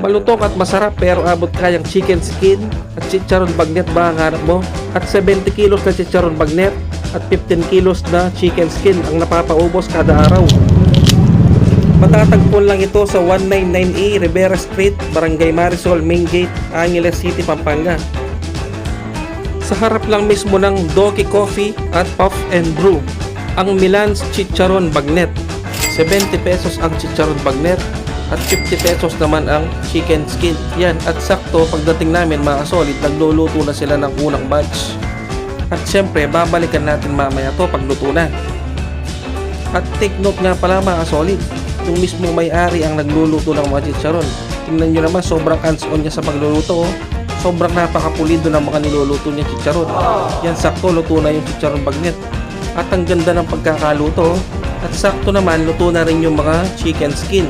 Malutong at masarap pero abot kayang chicken skin at chicharon bagnet ba ang hanap mo? At 70 kilos na chicharon bagnet at 15 kilos na chicken skin ang napapaubos kada araw. Matatagpuan lang ito sa 199E Rivera Street, Barangay Marisol, Main Gate, Angeles City, Pampanga. Sa harap lang mismo ng Doki Coffee at Puff and Brew, ang Milan's Chicharon Bagnet. 70 pesos ang chicharon bagnet at 50 pesos naman ang chicken skin. Yan, at sakto pagdating namin mga solid, nagluluto na sila ng unang batch. At syempre, babalikan natin mamaya to pagluto na. At take note nga pala mga solid, yung mismong may-ari ang nagluluto ng mga chicharon. Tingnan nyo naman, sobrang hands-on niya sa pagluluto. Sobrang napakapulido ng mga niluluto niya chicharon. Yan, sakto, luto na yung chicharon bagnet. At ang ganda ng pagkakaluto. At sakto naman, luto na rin yung mga chicken skin.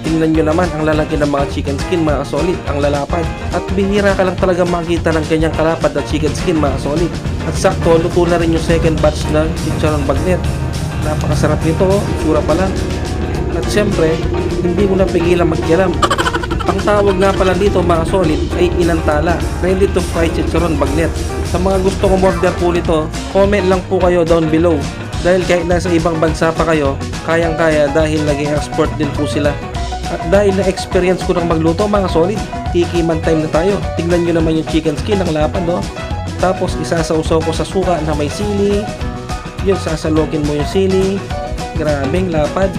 Tingnan nyo naman, ang lalaki ng mga chicken skin mga solid, ang lalapad. At bihira ka lang talaga makita ng ganyang kalapad na chicken skin mga solid. At sakto, luto na rin yung second batch ng chicharon bagnet. Napakasarap nito, itsura pa lang. At syempre, hindi ko napigilan magkialam. Ang tawag nga pala dito mga solid ay inantala, ready to fry chicharon bagnet. Sa mga gusto kong order po nito, comment lang po kayo down below. Dahil kahit nasa ibang bansa pa kayo, kayang-kaya dahil naging export din po sila. At dahil na-experience ko ng magluto mga solid, tiki man time na tayo. Tingnan nyo naman yung chicken skin ng lapad, no? Tapos isasawsaw ko sa suka na may sili. Yun, sasalokin mo yung sili. Grabeng lapad.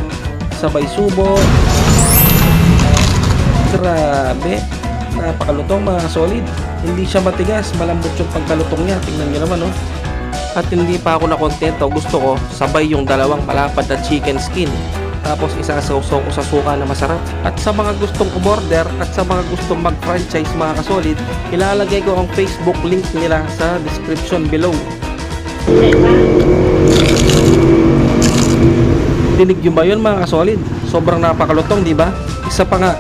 Sabay subo. Grabe. Napakalutong mga solid. Hindi siya matigas, malambot yung pagkalutong niya. Tingnan nyo naman, no? At hindi pa ako nakontento, gusto ko sabay yung dalawang malapad na chicken skin. Tapos isasawsaw ko sa suka na masarap. At sa mga gustong umorder at sa mga gustong mag-franchise mga kasolid, ilalagay ko ang Facebook link nila sa description below. Dinig nyo ba yun mga kasolid? Sobrang napakalutong, di ba? Isa pa nga.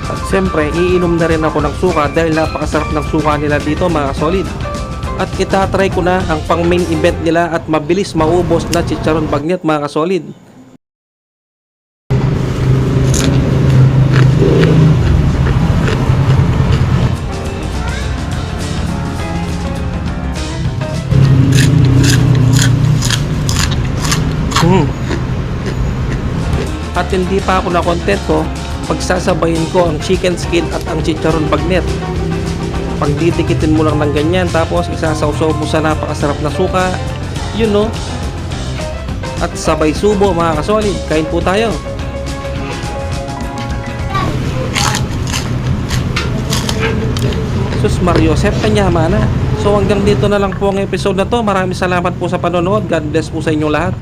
At siyempre, iinom na rin ako ng suka dahil napakasarap ng suka nila dito mga solid. At itatry ko na ang pang main event nila at mabilis maubos na chicharon bagnet mga kasolid. At hindi pa ako nakontento, pagsasabayin ko ang chicken skin at ang chicharon bagnet. Pagdidikitin mo lang ng ganyan, tapos isasawsaw mo sa napakasarap na suka. Yun, no? At sabay subo mga kasolid. Kain po tayo. Sus Mario Josep, kanyama na. So hanggang dito na lang po ang episode na to. Maraming salamat po sa panonood. God bless po sa inyong lahat.